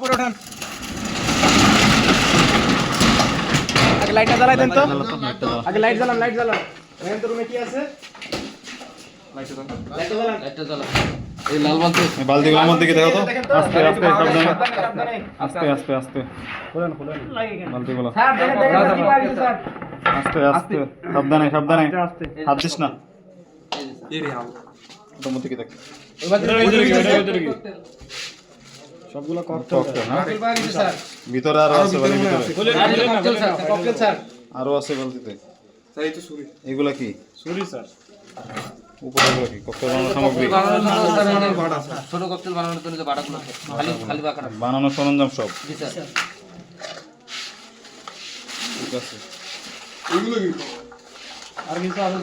উপরে ওঠান। আগে লাইটটা জ্বালাই দেন তো। আগে লাইট জ্বালান, লাইট জ্বালান। এখানে তো রুমে কি আছে? লাইটটা জ্বালান, লাইটটা জ্বালান, লাইটটা জ্বালান। এই লাল বালতি, বালতিগুলো আমার দিকে দেখো তো। আস্তে আস্তে সাবধানে, সাবধানে। আস্তে আস্তে আস্তে খুলেন, খুলেন। বালতিগুলো স্যার দেখেন, দেখেন কি পাইছে স্যার। আস্তে আস্তে সাবধানে সাবধানে, হাত দিস না। এই রে হাল। তোমার দিকে দেখ। সবগুলো ককটেল না? ককটেল পাওয়া গেছে স্যার। ভিতরে আরো আছে, বালতির ভিতরে ককটেল স্যার, ককটেল স্যার। আরো আছে বালতিতে। স্যার এই তো ছুরি। এগুলা কি? ছুরি স্যার। উপরে এগুলো কি? ককটেল বানানোর সামগ্রী, ছোট ককটেল বানানোর জন্য যে বাটাগুলো খালি খালি বাঁকা বানানোর সরঞ্জাম সব জি স্যার। ঠিক আছে। এগুলো কি? আর কিছু আছে?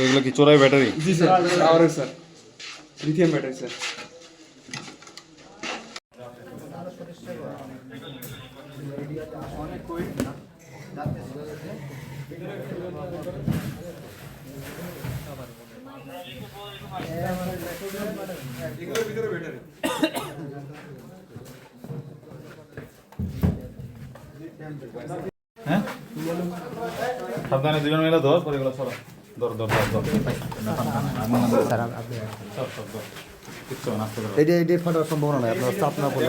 এগুলো কি চোরাই ব্যাটারি? জি স্যার, পাওয়ার স্যার। Lithium battery sir. এগুলোর ভিতরে ব্যাটারি। হ্যাঁ সাবধানে দুজন মিলে ধর, পরে এগুলো সরা। ধর ধর ধর ধর। স্যার আপনি সর সর ধর। কিচ্ছু না, আস্তে করে। এটা ফাটার সম্ভাবনা নাই, আপনার চাপ না পড়লে